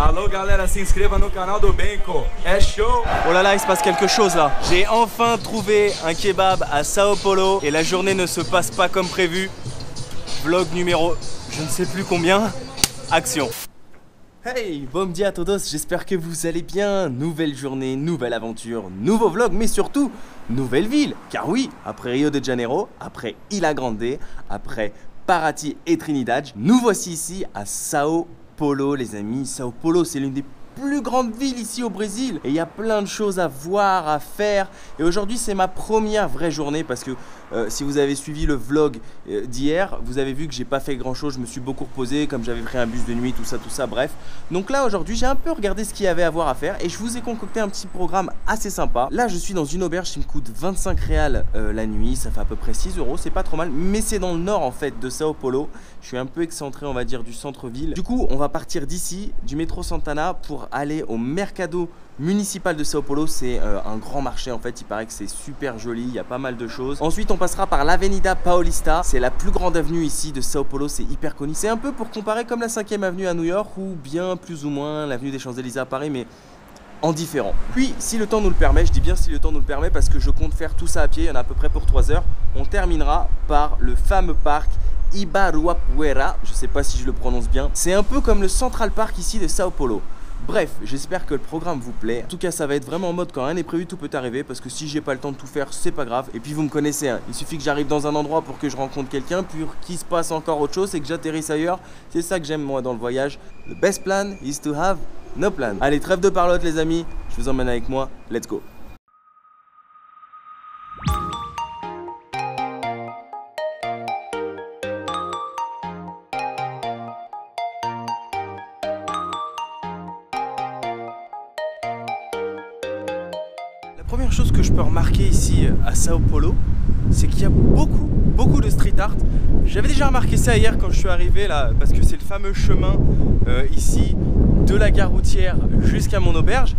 Alô galera, se inscreva no canal do Benko. É show. Oh là là, il se passe quelque chose là. J'ai enfin trouvé un kebab à Sao Paulo et la journée ne se passe pas comme prévu. Vlog numéro je ne sais plus combien. Action. Hey, bom dia a todos, j'espère que vous allez bien. Nouvelle journée, nouvelle aventure, nouveau vlog, mais surtout, nouvelle ville. Car oui, après Rio de Janeiro, après Ilha Grande, après Paraty et Trinidad, nous voici ici à Sao Paulo, les amis. Sao Paulo, c'est l'une des plus grande ville ici au Brésil et il y a plein de choses à voir, à faire, et aujourd'hui c'est ma première vraie journée parce que si vous avez suivi le vlog d'hier, vous avez vu que j'ai pas fait grand chose, je me suis beaucoup reposé comme j'avais pris un bus de nuit, tout ça, bref. Donc là aujourd'hui j'ai un peu regardé ce qu'il y avait à voir à faire et je vous ai concocté un petit programme assez sympa. Là je suis dans une auberge qui me coûte 25 reals la nuit, ça fait à peu près 6 €, c'est pas trop mal, mais c'est dans le nord en fait de Sao Paulo. Je suis un peu excentré on va dire du centre-ville. Du coup on va partir d'ici, du métro Santana, pour aller au Mercado Municipal de Sao Paulo. C'est un grand marché en fait, il paraît que c'est super joli, il y a pas mal de choses. Ensuite on passera par l'Avenida Paulista, c'est la plus grande avenue ici de Sao Paulo, c'est hyper connu. C'est un peu pour comparer comme la 5e avenue à New York ou bien plus ou moins l'avenue des Champs-Élysées à Paris, mais en différent. Puis si le temps nous le permet, je dis bien si le temps nous le permet parce que je compte faire tout ça à pied, il y en a à peu près pour 3 heures. On terminera par le fameux parc Ibirapuera, je sais pas si je le prononce bien. C'est un peu comme le Central Park ici de Sao Paulo. Bref, j'espère que le programme vous plaît. En tout cas, ça va être vraiment en mode quand rien n'est prévu, tout peut arriver. Parce que si j'ai pas le temps de tout faire, c'est pas grave. Et puis vous me connaissez, hein, il suffit que j'arrive dans un endroit pour que je rencontre quelqu'un, puis qu'il se passe encore autre chose et que j'atterrisse ailleurs. C'est ça que j'aime moi dans le voyage. The best plan is to have no plan. Allez, trêve de parlotte les amis, je vous emmène avec moi, let's go. La première chose que je peux remarquer ici à Sao Paulo, c'est qu'il y a beaucoup de street art. J'avais déjà remarqué ça hier quand je suis arrivé là, parce que c'est le fameux chemin ici de la gare routière jusqu'à mon auberge.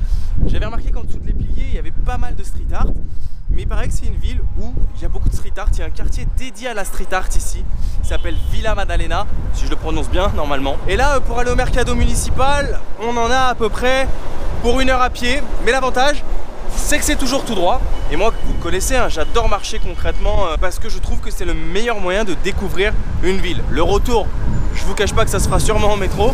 J'avais remarqué qu'en dessous de les piliers, il y avait pas mal de street art. Mais il paraît que c'est une ville où il y a beaucoup de street art. Il y a un quartier dédié à la street art ici. Il s'appelle Vila Madalena, si je le prononce bien normalement. Et là, pour aller au Mercado Municipal, on en a à peu près pour 1 heure à pied. Mais l'avantage, c'est que c'est toujours tout droit. Et moi, vous le connaissez, hein, j'adore marcher concrètement parce que je trouve que c'est le meilleur moyen de découvrir une ville. Le retour, je vous cache pas que ça se fera sûrement en métro,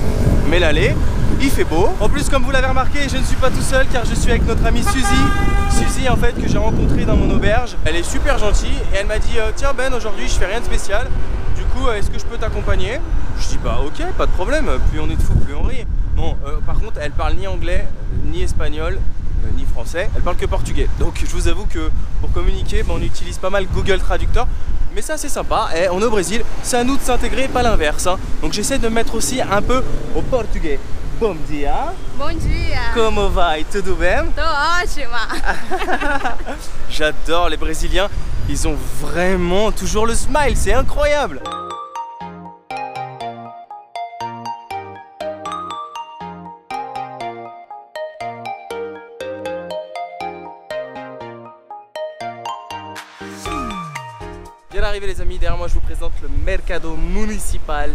mais l'aller, il fait beau. En plus, comme vous l'avez remarqué, je ne suis pas tout seul car je suis avec notre amie Suzy. Suzy, en fait, que j'ai rencontrée dans mon auberge. Elle est super gentille et elle m'a dit tiens Ben, aujourd'hui je fais rien de spécial. Du coup, est-ce que je peux t'accompagner? Je dis bah ok, pas de problème. Plus on est de fous, plus on rit. Bon, par contre, elle parle ni anglais, ni espagnol, ni français, elle parle que portugais. Donc je vous avoue que pour communiquer, on utilise pas mal Google Traductor. Mais ça c'est sympa, et on est au Brésil, c'est à nous de s'intégrer, pas l'inverse. Hein. Donc j'essaie de me mettre aussi un peu au portugais. Bom dia. Bom dia. Como vai? Tudo bem? Tô ótima. J'adore les Brésiliens, ils ont vraiment toujours le smile, c'est incroyable. Bien arrivé les amis, derrière moi je vous présente le Mercado Municipal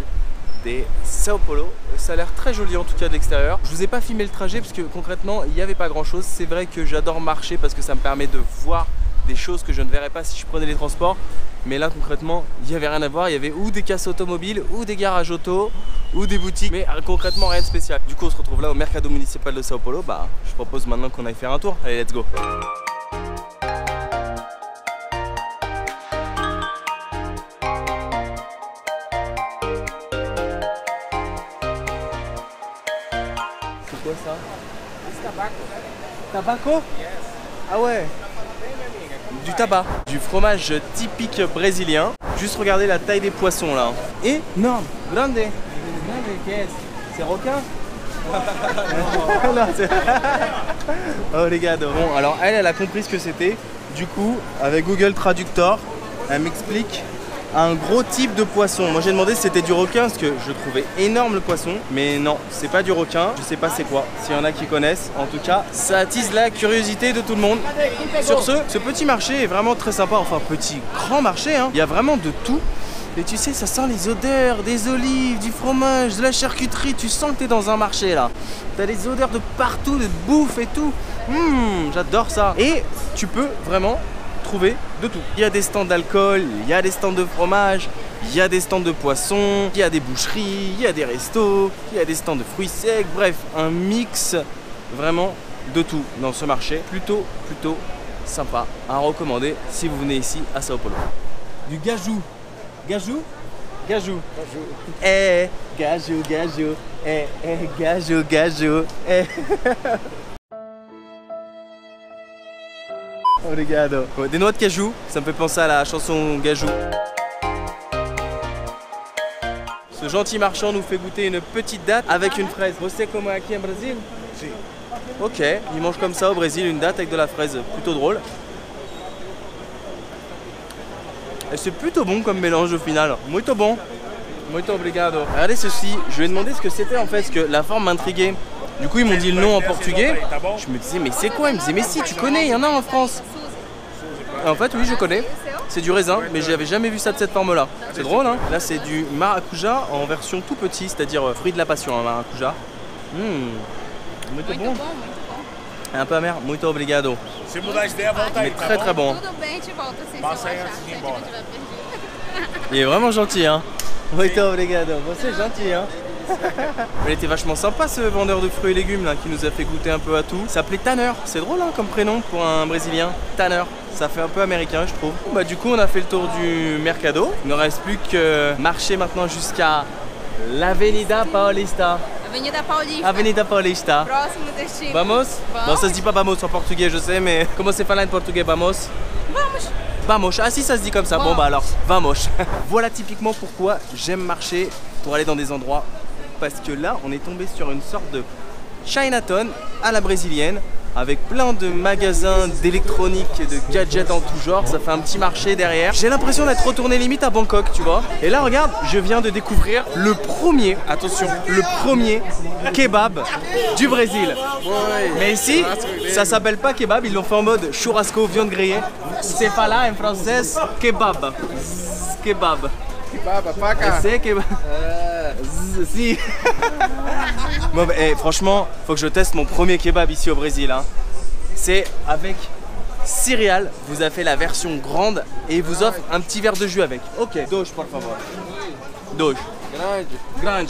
de Sao Paulo. Ça a l'air très joli en tout cas de l'extérieur. Je vous ai pas filmé le trajet parce que concrètement il n'y avait pas grand chose. C'est vrai que j'adore marcher parce que ça me permet de voir des choses que je ne verrais pas si je prenais les transports. Mais là concrètement il n'y avait rien à voir. Il y avait ou des casses automobiles ou des garages auto ou des boutiques, mais concrètement rien de spécial. Du coup on se retrouve là au Mercado Municipal de Sao Paulo. Bah je propose maintenant qu'on aille faire un tour. Allez, let's go. C'est quoi ça? Tabaco? Ah ouais. Du tabac. Du fromage typique brésilien. Juste regardez la taille des poissons là. Énorme. Grande. C'est requin? Non, oh les gars. Bon alors elle a compris ce que c'était. Du coup avec Google Traductor elle m'explique un gros type de poisson. Moi j'ai demandé si c'était du requin parce que je trouvais énorme le poisson, mais non, c'est pas du requin. Je sais pas c'est quoi, s'il y en a qui connaissent. En tout cas, ça attise la curiosité de tout le monde. Sur ce petit marché est vraiment très sympa. Enfin, petit, grand marché, hein. Il y a vraiment de tout. Et tu sais, ça sent les odeurs des olives, du fromage, de la charcuterie. Tu sens que t'es dans un marché là. T'as des odeurs de partout, de bouffe et tout. J'adore ça. Et tu peux vraiment trouver de tout. Il y a des stands d'alcool, il y a des stands de fromage, il y a des stands de poissons, il y a des boucheries, il y a des restos, il y a des stands de fruits secs. Bref, un mix vraiment de tout dans ce marché. Plutôt sympa à recommander si vous venez ici à Sao Paulo. Du gajou. Gajou? Gajou. Eh, gajou, gajou. Eh, gajou, gajou. Eh. Obrigado. Des noix de cajou, ça me fait penser à la chanson Gajou. Ce gentil marchand nous fait goûter une petite date avec une fraise. Você como aqui en Brésil? Si. Ok, il mange comme ça au Brésil, une date avec de la fraise. Plutôt drôle. Et c'est plutôt bon comme mélange au final. Muito bon. Muito obrigado. Regardez ceci, je lui ai demandé ce que c'était en fait, parce que la forme m'intriguait. Du coup ils m'ont dit le nom en portugais. Je me disais mais c'est quoi? Ils me disaient mais si tu connais, il y en a en France. Et en fait oui je connais. C'est du raisin, mais j'avais jamais vu ça de cette forme là. C'est drôle hein. Là c'est du maracuja en version tout petit, c'est-à-dire fruit de la passion, hein, maracuja. Muito bon. Un peu amer, muito obrigado. Mais très très bon. Il est vraiment gentil hein. Muito obrigado. Bon, c'est gentil hein. Il était vachement sympa ce vendeur de fruits et légumes là qui nous a fait goûter un peu à tout. Il s'appelait Tanner, c'est drôle hein, comme prénom pour un brésilien. Tanner, ça fait un peu américain je trouve. Bah du coup on a fait le tour du mercado. Il ne reste plus que marcher maintenant jusqu'à l'Avenida Paulista. Avenida Paulista. Avenida Paulista. Próximo destino. Vamos? Bon ça se dit pas vamos en portugais je sais mais comment c'est parlé en portugais vamos? Vamos. Vamos, ah si ça se dit comme ça, bon bah alors, vamos. Voilà typiquement pourquoi j'aime marcher pour aller dans des endroits. Parce que là, on est tombé sur une sorte de Chinatown à la brésilienne, avec plein de magasins d'électronique et de gadgets en tout genre. Ça fait un petit marché derrière. J'ai l'impression d'être retourné limite à Bangkok, tu vois. Et là, regarde, je viens de découvrir le premier, attention, le premier kebab du Brésil. Mais ici, ça s'appelle pas kebab, ils l'ont fait en mode churrasco, viande grillée. C'est pas là en français, kebab. Kebab. C'est kebab. Si. Bon, bah, franchement, faut que je teste mon premier kebab ici au Brésil. Hein. C'est avec céréales. Vous avez fait la version grande et il vous offre un petit verre de jus avec. Ok. Dois, por favor. Dois. Grande.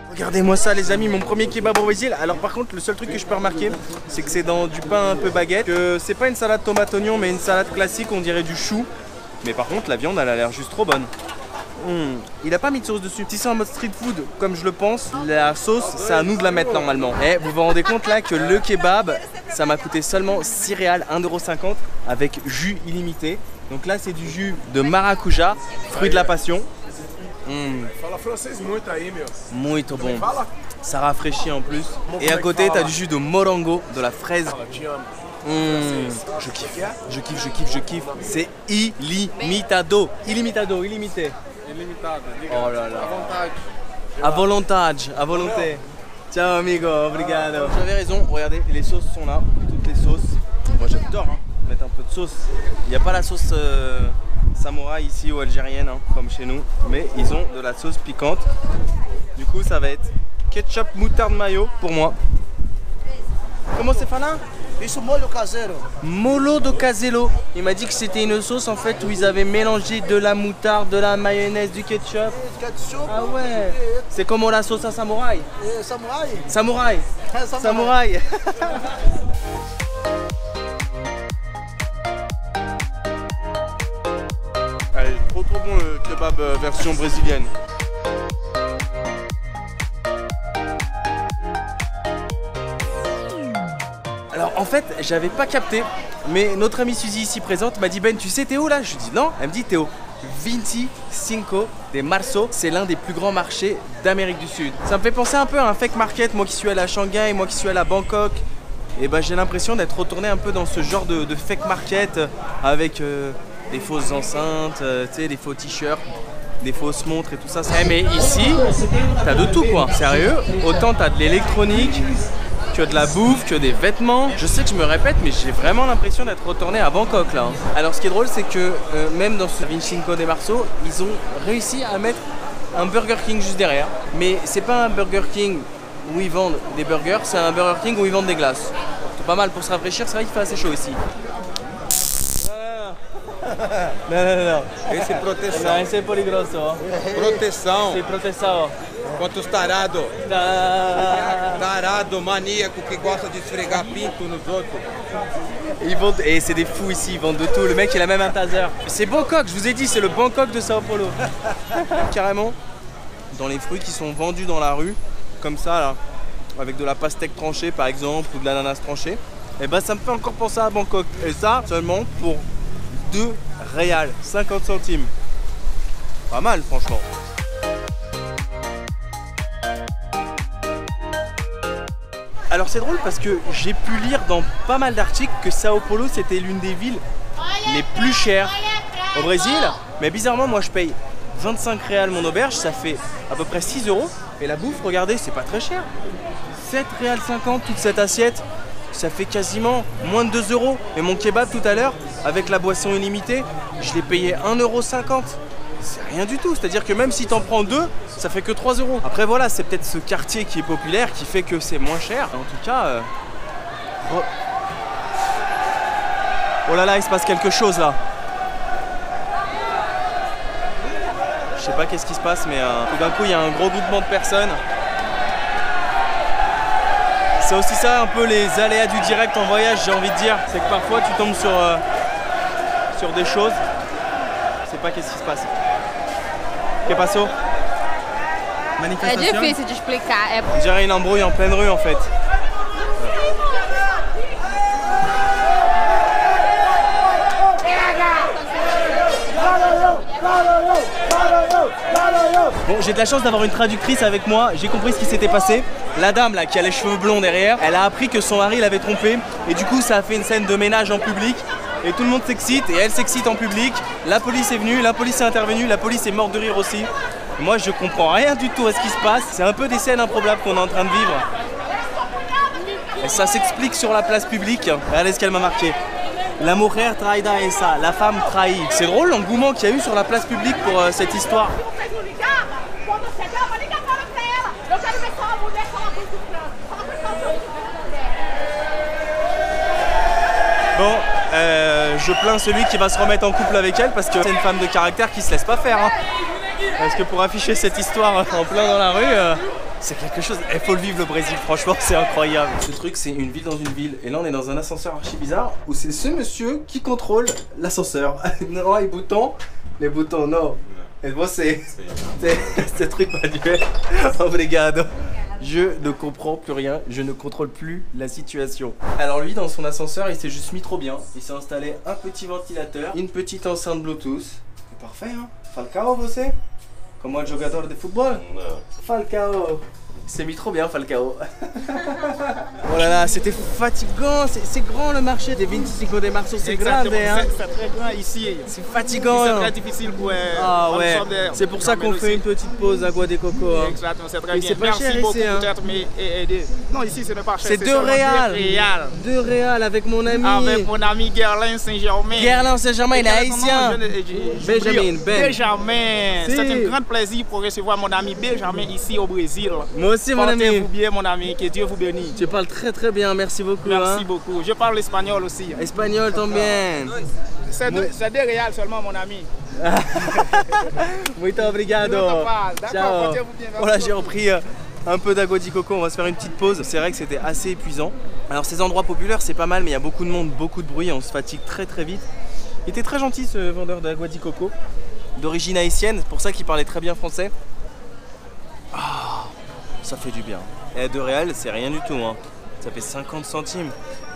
Regardez-moi ça les amis, mon premier kebab au Brésil. Alors par contre le seul truc que je peux remarquer c'est que c'est dans du pain un peu baguette, que c'est pas une salade tomate oignon mais une salade classique, on dirait du chou. Mais par contre la viande elle a l'air juste trop bonne. Il a pas mis de sauce dessus. Si c'est en mode street food comme je le pense, la sauce c'est à nous de la mettre normalement. Et vous vous rendez compte là que le kebab ça m'a coûté seulement 6 reals, 1,50 € avec jus illimité. Donc là c'est du jus de maracuja, fruit de la passion. Fala francês muito aí, meu. Muito bon. Ça rafraîchit en plus. Et à côté, t'as du jus de morango, de la fraise. Je kiffe, je kiffe, je kiffe, je kiffe. C'est illimitado. Illimitado, illimité. Oh là là. À volontage, à volonté. Ciao amigo, obrigado. J'avais raison, regardez, les sauces sont là. Toutes les sauces. Moi j'adore hein, mettre un peu de sauce. Il n'y a pas la sauce samouraï ici ou algérienne hein, comme chez nous, mais ils ont de la sauce piquante. Du coup ça va être ketchup, moutarde, mayo pour moi. Comment c'est là? Isso molho caseiro. Molho do caseiro. Il m'a dit que c'était une sauce en fait où ils avaient mélangé de la moutarde, de la mayonnaise, du ketchup. Ah ouais. C'est comme la sauce à samouraï. Samouraï. Samouraï. Samouraï. Allez, trop bon le kebab version brésilienne. Alors en fait j'avais pas capté, mais notre amie Suzy ici présente m'a dit Ben tu sais Théo là? Je lui dis non, elle me dit Théo, 25 de março, c'est l'un des plus grands marchés d'Amérique du Sud. Ça me fait penser un peu à un fake market, moi qui suis allé à Shanghai, moi qui suis allé à Bangkok. Et ben j'ai l'impression d'être retourné un peu dans ce genre de fake market avec des fausses enceintes, tu sais, des faux t-shirts, des fausses montres et tout ça. Mais ici, t'as de tout quoi, sérieux. Autant t'as de l'électronique, que de la bouffe, que des vêtements. Je sais que je me répète, mais j'ai vraiment l'impression d'être retourné à Bangkok là. Alors ce qui est drôle, c'est que même dans ce 25 de Março, ils ont réussi à mettre un Burger King juste derrière. Mais c'est pas un Burger King où ils vendent des burgers, c'est un Burger King où ils vendent des glaces. C'est pas mal pour se rafraîchir, c'est vrai qu'il fait assez chaud ici. Não. Esse é proteção. Não, esse é peligroso. Proteção. Sim, proteção. Quanto os tarados. Tarado, maníaco que gosta de esfregar pinto nos outros. Ils vendent, et c'est des fous ici, ils vendent de tout. Le mec il a même un taser. C'est Bangkok, je vous ai dit, c'est le Bangkok de Sao Paulo. Carrément, dans les fruits qui sont vendus dans la rue, comme ça là, avec de la pastèque tranchée par exemple, ou de l'ananas tranché, et ben ça me fait encore penser à Bangkok. Et ça seulement pour 2 réals, 50 centimes. Pas mal franchement. Alors c'est drôle parce que j'ai pu lire dans pas mal d'articles que Sao Paulo c'était l'une des villes les plus chères au Brésil. Mais bizarrement moi je paye 25 réals mon auberge, ça fait à peu près 6 €. Et la bouffe, regardez, c'est pas très cher. 7 réals 50 toute cette assiette. Ça fait quasiment moins de 2 €. Et mon kebab tout à l'heure, avec la boisson illimitée, je l'ai payé 1,50 €. C'est rien du tout, c'est-à-dire que même si t'en prends 2, ça fait que 3 €. Après voilà, c'est peut-être ce quartier qui est populaire qui fait que c'est moins cher. En tout cas... Oh là là, il se passe quelque chose là. Je sais pas qu'est-ce qui se passe, mais tout d'un coup, il y a un gros groupement de personnes. C'est aussi ça un peu les aléas du direct en voyage, j'ai envie de dire. C'est que parfois tu tombes sur des choses. Je sais pas qu'est-ce qui se passe. Que passo? É Manifestation? difícil de explicar. On dirait une embrouille en pleine rue en fait. Bon, j'ai de la chance d'avoir une traductrice avec moi, j'ai compris ce qui s'était passé. La dame là qui a les cheveux blonds derrière, elle a appris que son mari l'avait trompée et du coup ça a fait une scène de ménage en public et tout le monde s'excite et elle s'excite en public. La police est venue, la police est intervenue, la police est morte de rire aussi. Moi je comprends rien du tout à ce qui se passe, c'est un peu des scènes improbables qu'on est en train de vivre. Et ça s'explique sur la place publique, regardez ce qu'elle m'a marqué. La mujer traída esa, la femme trahie. C'est drôle l'engouement qu'il y a eu sur la place publique pour cette histoire. Bon, je plains celui qui va se remettre en couple avec elle parce que c'est une femme de caractère qui se laisse pas faire. Hein. Parce que pour afficher cette histoire en plein dans la rue, c'est quelque chose. Il faut le vivre le Brésil, franchement, c'est incroyable. Ce truc, c'est une ville dans une ville. Et là, on est dans un ascenseur archi bizarre où c'est ce monsieur qui contrôle l'ascenseur. Non, les boutons, non. Et bon, c'est ce truc manuel. Obrigado. Je ne comprends plus rien, je ne contrôle plus la situation. Alors lui, dans son ascenseur, il s'est juste mis trop bien. Il s'est installé un petit ventilateur, une petite enceinte Bluetooth. C'est parfait, hein. Falcao, você? Como un jogador de football? Non. Falcao. Il s'est mis trop bien, Falcao. Oh là là, c'était fatigant. C'est grand le marché des 25 de Março, c'est grande. Hein. C'est très grand ici. C'est fatigant. C'est très difficile pour ouais. C'est pour ça qu'on fait une petite pause à Agua de Coco. Hein. Exactement, c'est très bien. C'est pas Merci cher beaucoup ici. Hein. Peut-être m'aider. Non, ici ce n'est pas cher. C'est 2 réals. 2 réals avec mon ami. Avec mon ami Guerlain Saint-Germain. Guerlain Saint-Germain, il est haïtien. Benjamin. C'est un grand plaisir pour recevoir mon ami Benjamin ici au Brésil. Moi aussi, mon ami. Portez-vous bien, mon ami. Que Dieu vous bénisse. Tu parles très bien, merci beaucoup. Merci beaucoup. Je parle espagnol aussi. Espagnol também. C'est 2 réals seulement, mon ami. Muito obrigado. D'accord, portez-vous bien. Voilà, j'ai repris un peu d'Agua de Coco, on va se faire une petite pause. C'est vrai que c'était assez épuisant. Alors ces endroits populaires, c'est pas mal, mais il y a beaucoup de monde, beaucoup de bruit, on se fatigue très vite. Il était très gentil ce vendeur d'Agua de Coco, d'origine haïtienne, c'est pour ça qu'il parlait très bien français. Ah, ça fait du bien. Et 2 réals, c'est rien du tout, hein. Ça fait 50 centimes.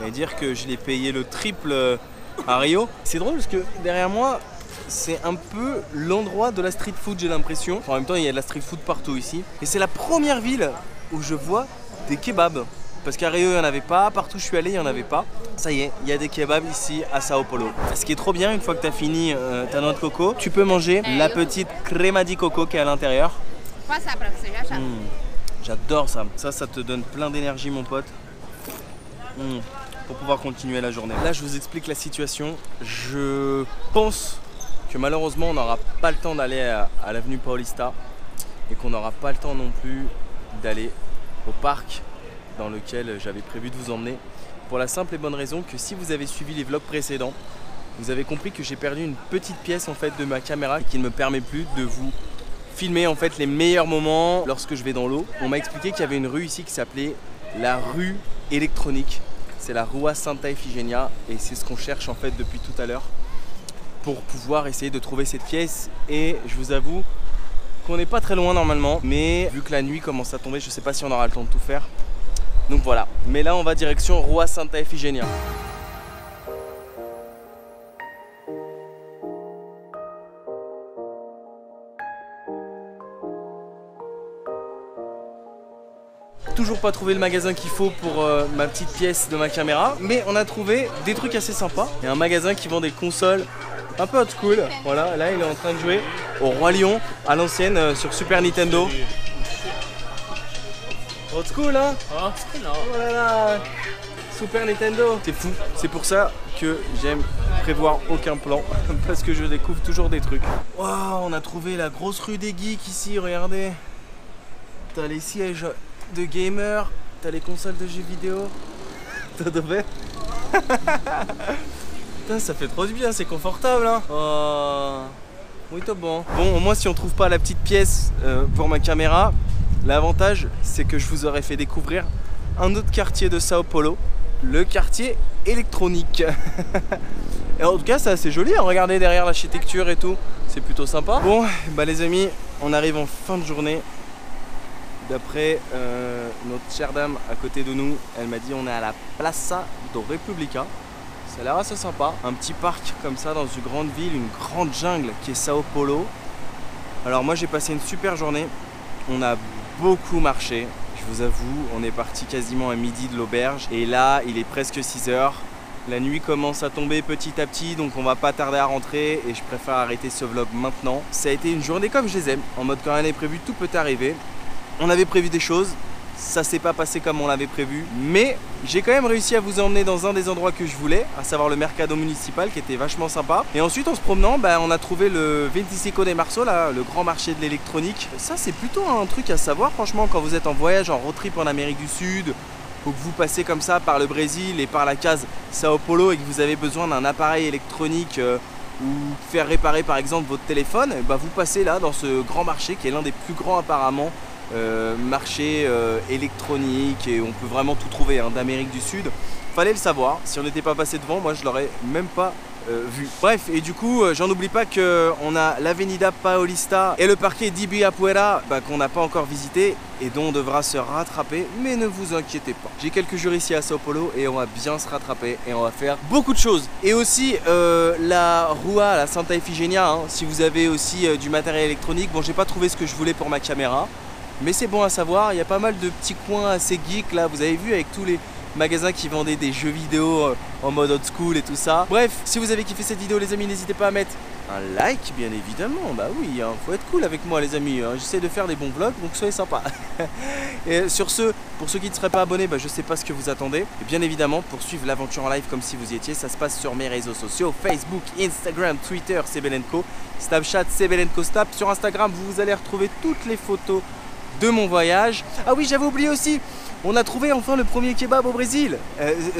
Et dire que je l'ai payé le triple à Rio. C'est drôle parce que derrière moi, c'est un peu l'endroit de la street food, j'ai l'impression. Enfin, en même temps, il y a de la street food partout ici. Et c'est la première ville où je vois des kebabs. Parce qu'à Rio, il n'y en avait pas. Partout où je suis allé, il n'y en avait pas. Ça y est, il y a des kebabs ici à Sao Paulo. Ce qui est trop bien, une fois que tu as fini ta noix de coco, tu peux manger la petite crema di coco qui est à l'intérieur. J'adore ça. Ça te donne plein d'énergie, mon pote. pour pouvoir continuer la journée. Là je vous explique la situation. Je pense que malheureusement on n'aura pas le temps d'aller à l'avenue Paulista et qu'on n'aura pas le temps non plus d'aller au parc dans lequel j'avais prévu de vous emmener, pour la simple et bonne raison que si vous avez suivi les vlogs précédents, vous avez compris que j'ai perdu une petite pièce en fait de ma caméra qui ne me permet plus de vous filmer en fait les meilleurs moments lorsque je vais dans l'eau. On m'a expliqué qu'il y avait une rue ici qui s'appelait la rue électronique. C'est la Rua Santa Efigenia et c'est ce qu'on cherche en fait depuis tout à l'heure pour pouvoir essayer de trouver cette pièce. Et je vous avoue qu'on n'est pas très loin normalement, mais vu que la nuit commence à tomber, je ne sais pas si on aura le temps de tout faire. Donc voilà, mais là on va direction Rua Santa Efigenia. Toujours pas trouvé le magasin qu'il faut pour ma petite pièce de ma caméra, mais on a trouvé des trucs assez sympas. Il y a un magasin qui vend des consoles un peu old school. Voilà, là il est en train de jouer au Roi Lion à l'ancienne sur Super Nintendo. Old school hein? Oh là là, Super Nintendo. C'est fou, c'est pour ça que j'aime prévoir aucun plan parce que je découvre toujours des trucs. Waouh, on a trouvé la grosse rue des geeks ici, regardez. T'as les sièges de gamers, t'as les consoles de jeux vidéo. T'as de vrai. Putain, ça fait trop du bien, c'est confortable hein. Oh. Oui, t'es bon. Bon, au moins si on trouve pas la petite pièce pour ma caméra, l'avantage c'est que je vous aurais fait découvrir un autre quartier de Sao Paulo, le quartier électronique. Et en tout cas c'est assez joli, hein. Regardez derrière l'architecture et tout, c'est plutôt sympa. Bon, bah les amis, on arrive en fin de journée. D'après notre chère dame à côté de nous, elle m'a dit on est à la Plaza do República. Ça a l'air assez sympa. Un petit parc comme ça dans une grande ville, une grande jungle qui est Sao Paulo. Alors moi j'ai passé une super journée. On a beaucoup marché. Je vous avoue, on est parti quasiment à midi de l'auberge. Et là, il est presque 6 h. La nuit commence à tomber petit à petit, donc on va pas tarder à rentrer. Et je préfère arrêter ce vlog maintenant. Ça a été une journée comme je les aime. En mode quand rien n'est prévu, tout peut arriver. On avait prévu des choses, ça s'est pas passé comme on l'avait prévu, mais j'ai quand même réussi à vous emmener dans un des endroits que je voulais, à savoir le Mercado Municipal qui était vachement sympa. Et ensuite en se promenant, on a trouvé le 25 de Março, là, le grand marché de l'électronique. Ça c'est plutôt un truc à savoir franchement quand vous êtes en voyage, en road trip en Amérique du Sud, ou que vous passez comme ça par le Brésil et par la case Sao Paulo et que vous avez besoin d'un appareil électronique ou faire réparer par exemple votre téléphone, vous passez là dans ce grand marché qui est l'un des plus grands apparemment. Marché électronique et on peut vraiment tout trouver hein, d'Amérique du Sud. Fallait le savoir, si on n'était pas passé devant, moi je l'aurais même pas vu. Bref, et du coup, j'en oublie pas qu'on a l'Avenida Paulista et le parquet d'Ibirapuera qu'on n'a pas encore visité et dont on devra se rattraper, mais ne vous inquiétez pas. J'ai quelques jours ici à Sao Paulo et on va bien se rattraper et on va faire beaucoup de choses. Et aussi la Rua, la Santa Efigenia, hein, si vous avez aussi du matériel électronique. Bon, j'ai pas trouvé ce que je voulais pour ma caméra, mais c'est bon à savoir, il y a pas mal de petits coins assez geeks là, vous avez vu avec tous les magasins qui vendaient des jeux vidéo en mode old school et tout ça. Bref, si vous avez kiffé cette vidéo les amis, n'hésitez pas à mettre un like bien évidemment, bah oui, hein, faut être cool avec moi les amis, hein. J'essaie de faire des bons vlogs donc soyez sympas. Et sur ce, pour ceux qui ne seraient pas abonnés, je sais pas ce que vous attendez. Et bien évidemment, pour suivre l'aventure en live comme si vous y étiez, ça se passe sur mes réseaux sociaux, Facebook, Instagram, Twitter, Sebelenko, Snapchat, Sebelenko Snap. Sur Instagram, vous allez retrouver toutes les photos de mon voyage. Ah oui, j'avais oublié aussi, on a trouvé enfin le premier kebab au Brésil.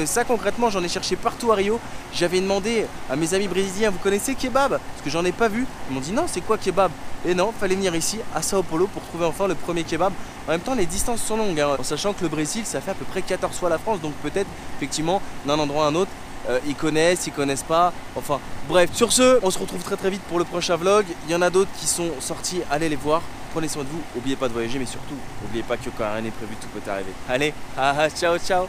Ça concrètement, j'en ai cherché partout à Rio. J'avais demandé à mes amis brésiliens, vous connaissez kebab? Parce que j'en ai pas vu. Ils m'ont dit non, c'est quoi kebab? Et non, fallait venir ici à Sao Paulo pour trouver enfin le premier kebab. En même temps, les distances sont longues, hein, en sachant que le Brésil, ça fait à peu près 14 fois la France. Donc peut-être, effectivement, d'un endroit à un autre, ils connaissent pas, enfin bref. Sur ce, on se retrouve très très vite pour le prochain vlog. Il y en a d'autres qui sont sortis, allez les voir. Prenez soin de vous, n'oubliez pas de voyager, mais surtout, n'oubliez pas que quand rien n'est prévu, tout peut arriver. Allez, ciao ciao.